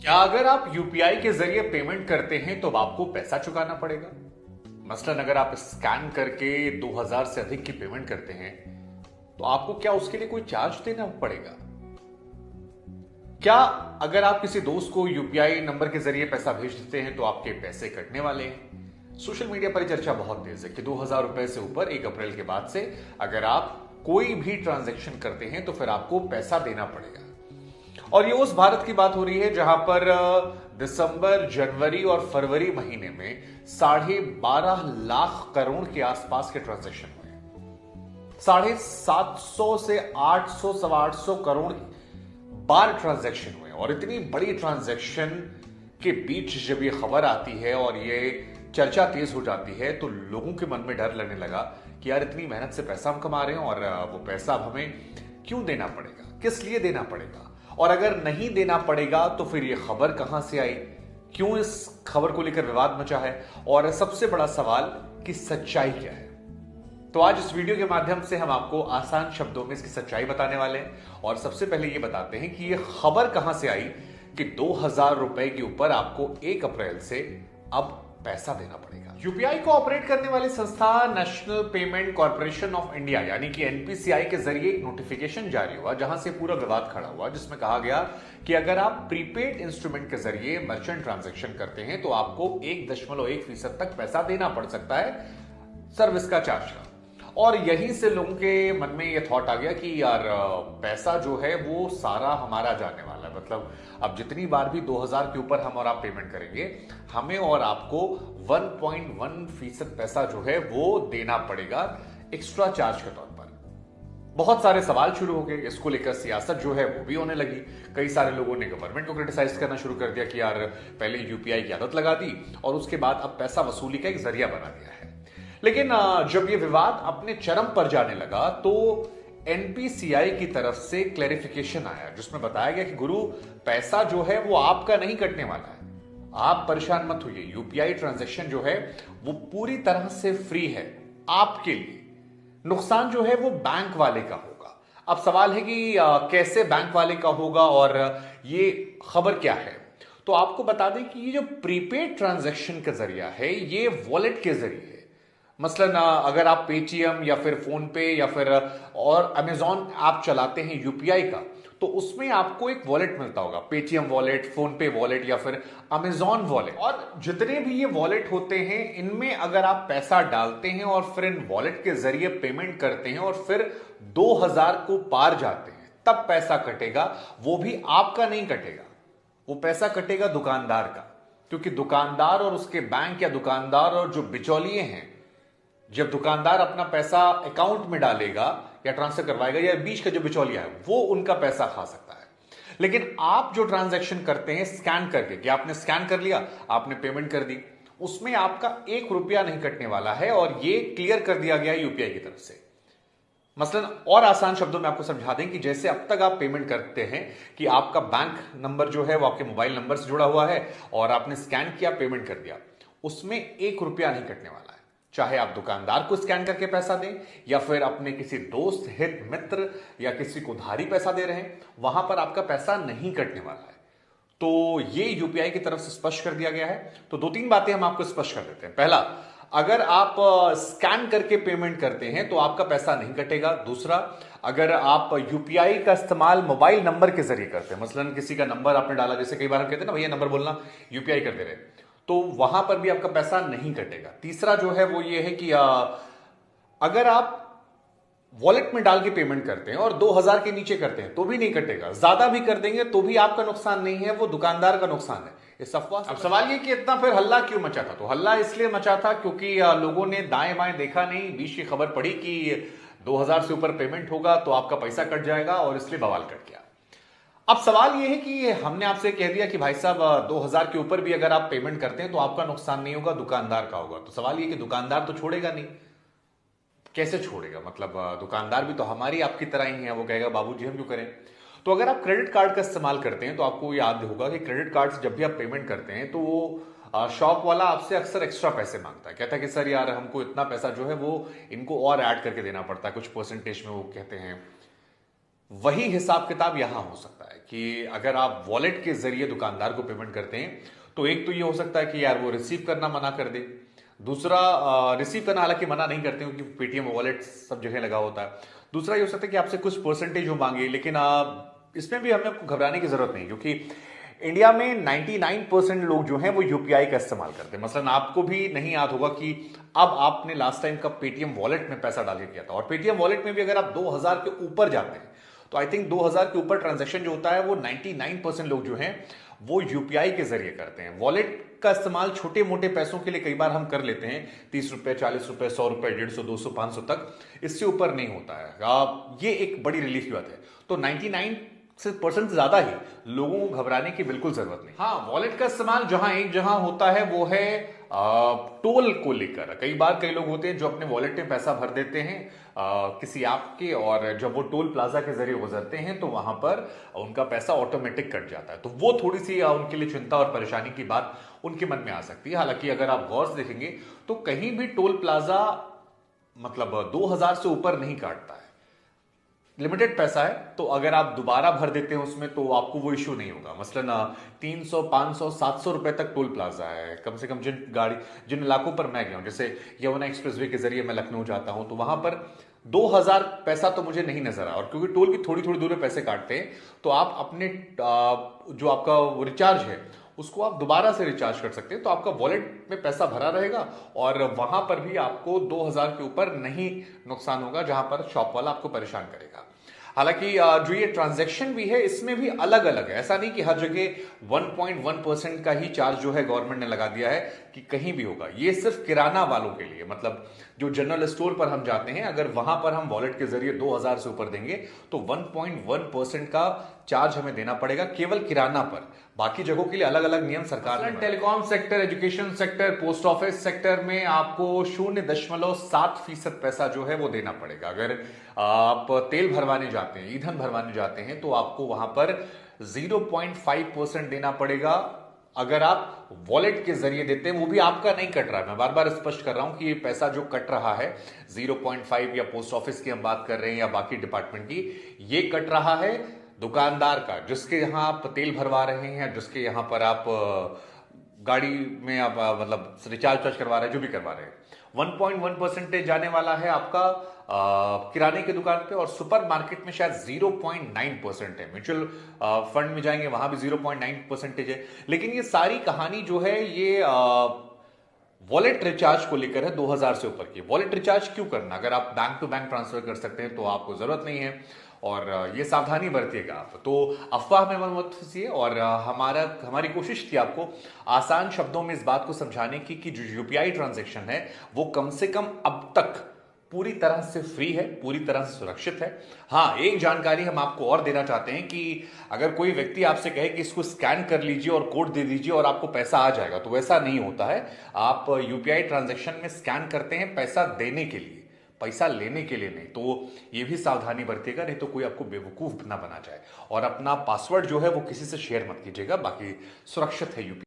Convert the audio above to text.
क्या अगर आप यूपीआई के जरिए पेमेंट करते हैं तो अब आपको पैसा चुकाना पड़ेगा? मसलन अगर आप स्कैन करके 2000 से अधिक की पेमेंट करते हैं तो आपको क्या उसके लिए कोई चार्ज देना पड़ेगा? क्या अगर आप किसी दोस्त को यूपीआई नंबर के जरिए पैसा भेज देते हैं तो आपके पैसे कटने वाले हैं? सोशल मीडिया पर चर्चा बहुत तेज है कि 2000 रुपए से ऊपर 1 अप्रैल के बाद से अगर आप कोई भी ट्रांजैक्शन करते हैं तो फिर आपको पैसा देना पड़ेगा। और ये उस भारत की बात हो रही है जहां पर दिसंबर, जनवरी और फरवरी महीने में 12.5 लाख करोड़ के आसपास के ट्रांजैक्शन हुए। 750 से 800, 825 करोड़ बार ट्रांजैक्शन हुए। और इतनी बड़ी ट्रांजैक्शन के बीच जब ये खबर आती है और ये चर्चा तेज हो जाती है तो लोगों के मन में डर लगने लगा कि यार इतनी मेहनत से पैसा हम कमा रहे हैं और वो पैसा अब हमें क्यों देना पड़ेगा, किस लिए देना पड़ेगा, और अगर नहीं देना पड़ेगा तो फिर ये खबर कहां से आई, क्यों इस खबर को लेकर विवाद मचा है, और सबसे बड़ा सवाल कि सच्चाई क्या है। तो आज इस वीडियो के माध्यम से हम आपको आसान शब्दों में इसकी सच्चाई बताने वाले हैं। और सबसे पहले ये बताते हैं कि ये खबर कहां से आई कि 2000 रुपए के ऊपर आपको 1 अप्रैल से अब पैसा देना पड़ेगा। यूपीआई को ऑपरेट करने वाली संस्था national payment corporation of India यानी कि एनपीसीआई के जरिए एक नोटिफिकेशन जारी हुआ जहां से पूरा विवाद खड़ा हुआ, जिसमें कहा गया कि अगर आप प्रीपेड इंस्ट्रूमेंट के जरिए मर्चेंट ट्रांजैक्शन करते हैं तो आपको 1.1% तक पैसा देना पड़ सकता है सर्विस का चार्ज का। और यहीं से लोगों के मन में ये थॉट आ गया कि यार पैसा जो है वो सारा हमारा जाने वाला है। मतलब अब जितनी बार भी 2000 के ऊपर हम और आप पेमेंट करेंगे, हमें और आपको 1.1% पैसा जो है वो देना पड़ेगा एक्स्ट्रा चार्ज के तौर पर। बहुत सारे सवाल शुरू हो गए, इसको लेकर सियासत जो है वो भी होने लगी। कई सारे लोगों ने गवर्नमेंट को क्रिटिसाइज करना शुरू कर दिया कि यार पहले यूपीआई की आदत लगा दी और उसके बाद अब पैसा वसूली का एक जरिया बना दिया है। लेकिन जब ये विवाद अपने चरम पर जाने लगा तो एनपीसीआई की तरफ से क्लैरिफिकेशन आया जिसमें बताया गया कि गुरु पैसा जो है वो आपका नहीं कटने वाला है, आप परेशान मत होइए। यूपीआई ट्रांजैक्शन जो है वो पूरी तरह से फ्री है आपके लिए। नुकसान जो है वो बैंक वाले का होगा। अब सवाल है कि कैसे बैंक वाले का होगा और ये खबर क्या है। तो आपको बता दें कि ये जो प्रीपेड ट्रांजैक्शन का जरिया है ये वॉलेट के जरिए है। मसलन अगर आप पेटीएम या फिर फोन पे या फिर और अमेजॉन ऐप चलाते हैं यूपीआई का, तो उसमें आपको एक वॉलेट मिलता होगा, पेटीएम वॉलेट, फोन पे वॉलेट या फिर अमेजॉन वॉलेट। और जितने भी ये वॉलेट होते हैं इनमें अगर आप पैसा डालते हैं और फिर इन वॉलेट के जरिए पेमेंट करते हैं और फिर 2000 को पार जाते हैं तब पैसा कटेगा। वो भी आपका नहीं कटेगा, वो पैसा कटेगा दुकानदार का। क्योंकि दुकानदार और उसके बैंक या दुकानदार और जो बिचौलिए हैं, जब दुकानदार अपना पैसा अकाउंट में डालेगा या ट्रांसफर करवाएगा या बीच का जो बिचौलिया है वो उनका पैसा खा सकता है। लेकिन आप जो ट्रांजैक्शन करते हैं स्कैन करके, कि आपने स्कैन कर लिया, आपने पेमेंट कर दी, उसमें आपका 1 रुपया नहीं कटने वाला है। और ये क्लियर कर दिया गया यूपीआई की तरफ से। मसलन और आसान शब्दों में आपको समझा दें कि जैसे अब तक आप पेमेंट करते हैं कि आपका बैंक नंबर जो है वो आपके मोबाइल नंबर से जुड़ा हुआ है और आपने स्कैन किया, पेमेंट कर दिया, उसमें 1 रुपया नहीं कटने वाला है। चाहे आप दुकानदार को स्कैन करके पैसा दें या फिर अपने किसी दोस्त, हित, मित्र या किसी को उधारी पैसा दे रहे हैं, वहां पर आपका पैसा नहीं कटने वाला है। तो ये यूपीआई की तरफ से स्पष्ट कर दिया गया है। तो 2-3 बातें हम आपको स्पष्ट कर देते हैं। पहला, अगर आप स्कैन करके पेमेंट करते हैं तो आपका पैसा नहीं कटेगा। दूसरा, अगर आप यूपीआई का इस्तेमाल मोबाइल नंबर के जरिए करते हैं, मसलन किसी का नंबर आपने डाला, जैसे कई बार हम कहते हैं ना भैया नंबर बोलना, यूपीआई कर दे रहे, तो वहां पर भी आपका पैसा नहीं कटेगा। तीसरा जो है वो ये है कि अगर आप वॉलेट में डाल के पेमेंट करते हैं और 2000 के नीचे करते हैं तो भी नहीं कटेगा। ज्यादा भी कर देंगे तो भी आपका नुकसान नहीं है, वो दुकानदार का नुकसान है। इस अफवाह। अब सवाल ये कि इतना फिर हल्ला क्यों मचा था? तो हल्ला इसलिए मचा था क्योंकि लोगों ने दाएं बाएं देखा नहीं, बीच की खबर पड़ी कि 2000 से ऊपर पेमेंट होगा तो आपका पैसा कट जाएगा और इसलिए बवाल कट गया। अब सवाल यह है कि हमने आपसे कह दिया कि भाई साहब 2000 के ऊपर भी अगर आप पेमेंट करते हैं तो आपका नुकसान नहीं होगा, दुकानदार का होगा। तो सवाल यह कि दुकानदार तो छोड़ेगा नहीं। कैसे छोड़ेगा? मतलब दुकानदार भी तो हमारी आपकी तरह ही है, वो कहेगा बाबूजी हम क्यों करें। तो अगर आप क्रेडिट कार्ड का इस्तेमाल करते हैं तो आपको याद होगा कि क्रेडिट कार्ड से जब भी आप पेमेंट करते हैं तो वो शॉप वाला आपसे अक्सर एक्स्ट्रा पैसे मांगता है। कहता है कि सर यार हमको इतना पैसा जो है वो इनको और ऐड करके देना पड़ता है, कुछ परसेंटेज में वो कहते हैं। वही हिसाब किताब यहां हो सकता है कि अगर आप वॉलेट के जरिए दुकानदार को पेमेंट करते हैं तो एक तो ये हो सकता है कि यार वो रिसीव करना मना कर दे। दूसरा, रिसीव करना हालांकि मना नहीं करते क्योंकि पेटीएम वॉलेट सब जगह लगा होता है। दूसरा ये हो सकता है कि आपसे कुछ परसेंटेज वो मांगे, लेकिन इसमें भी हमें घबराने की जरूरत नहीं, क्योंकि इंडिया में 99% लोग जो हैं वो यूपीआई का इस्तेमाल करते हैं। मसलन आपको भी नहीं याद होगा कि अब आपने लास्ट टाइम कब पेटीएम वॉलेट में पैसा डाल के किया था। और पेटीएम वॉलेट में भी अगर आप 2000 के ऊपर जाते हैं तो आई थिंक 2000 के ऊपर ट्रांजैक्शन जो होता है वो 99% लोग जो हैं वो यूपीआई के जरिए करते हैं। वॉलेट का इस्तेमाल छोटे मोटे पैसों के लिए कई बार हम कर लेते हैं, 30 रुपए, 40 रुपए, 100 रुपए, 150, 200, 500 तक, इससे ऊपर नहीं होता है। ये एक बड़ी रिलीफ की बात है। तो 99% से ज्यादा ही लोगों को घबराने की बिल्कुल जरूरत नहीं। हाँ, वॉलेट का इस्तेमाल एक जहां होता है वो है टोल को लेकर। कई बार कई लोग होते हैं जो अपने वॉलेट में पैसा भर देते हैं किसी ऐप के, और जब वो टोल प्लाजा के जरिए गुजरते हैं तो वहां पर उनका पैसा ऑटोमेटिक कट जाता है। तो वो थोड़ी सी उनके लिए चिंता और परेशानी की बात उनके मन में आ सकती है। हालांकि अगर आप गौर से देखेंगे तो कहीं भी टोल प्लाजा मतलब 2000 से ऊपर नहीं काटता है, लिमिटेड पैसा है। तो अगर आप दोबारा भर देते हैं उसमें तो आपको वो इश्यू नहीं होगा। मसलन 300, 500, 700 रुपए तक टोल प्लाजा है कम से कम। जिन इलाकों पर मैं गया हूं, जैसे यमुना एक्सप्रेसवे के जरिए मैं लखनऊ जाता हूं, तो वहां पर 2000 पैसा तो मुझे नहीं नजर आया। और क्योंकि टोल भी थोड़ी थोड़ी दूर में पैसे काटते हैं, तो आप अपने जो आपका रिचार्ज है उसको आप दोबारा से रिचार्ज कर सकते हैं। तो आपका वॉलेट में पैसा भरा रहेगा और वहां पर भी आपको 2000 के ऊपर नहीं नुकसान होगा जहां पर शॉप वाला आपको परेशान करेगा। हालांकि जो ये ट्रांजैक्शन भी है इसमें भी अलग अलग है। ऐसा नहीं कि हर जगह 1.1% का ही चार्ज जो है गवर्नमेंट ने लगा दिया है कि कहीं भी होगा। ये सिर्फ किराना वालों के लिए, मतलब जो जनरल स्टोर पर हम जाते हैं, अगर वहां पर हम वॉलेट के जरिए 2000 से ऊपर देंगे तो 1.1% का चार्ज हमें देना पड़ेगा केवल किराना पर। बाकी जगहों के लिए अलग अलग नियम सरकार ने। Telecom sector, education sector, post office sector में आपको 0.7% पैसा जो है वो देना पड़ेगा। अगर आप तेल भरवाने जाते हैं, ईंधन भरवाने जाते हैं, तो आपको वहां पर 0.5% देना पड़ेगा। अगर आप वॉलेट के जरिए देते हैं, वो भी आपका नहीं कट रहा है। मैं बार बार स्पष्ट कर रहा हूं कि ये पैसा जो कट रहा है 0.5, या पोस्ट ऑफिस की हम बात कर रहे हैं या बाकी डिपार्टमेंट की, ये कट रहा है दुकानदार का, जिसके यहां आप तेल भरवा रहे हैं, जिसके यहां पर आप गाड़ी में आप मतलब रिचार्ज करवा रहे हैं, जो भी करवा रहे हैं। 1.1% जाने वाला है आपका किराने की दुकान पे, और सुपर मार्केट में शायद 0.9% है। म्यूचुअल फंड में जाएंगे वहां भी 0.9% है। लेकिन ये सारी कहानी जो है ये वॉलेट रिचार्ज को लेकर है 2000 से ऊपर की। वॉलेट रिचार्ज क्यों करना? अगर आप बैंक टू बैंक ट्रांसफर कर सकते हैं तो आपको जरूरत नहीं है, और ये सावधानी बरतिएगा आप। तो अफवाह में मत फंसिए। और हमारी कोशिश थी आपको आसान शब्दों में इस बात को समझाने की कि जो यूपीआई ट्रांजैक्शन है वो कम से कम अब तक पूरी तरह से फ्री है, पूरी तरह से सुरक्षित है। हाँ, एक जानकारी हम आपको और देना चाहते हैं कि अगर कोई व्यक्ति आपसे कहे कि इसको स्कैन कर लीजिए और कोड दे दीजिए और आपको पैसा आ जाएगा, तो वैसा नहीं होता है। आप यूपीआई ट्रांजैक्शन में स्कैन करते हैं पैसा देने के लिए, पैसा लेने के लिए नहीं। तो ये भी सावधानी बरतिएगा, नहीं तो कोई आपको बेवकूफ ना बना जाए। और अपना पासवर्ड जो है वो किसी से शेयर मत कीजिएगा। बाकी सुरक्षित है यूपीआई।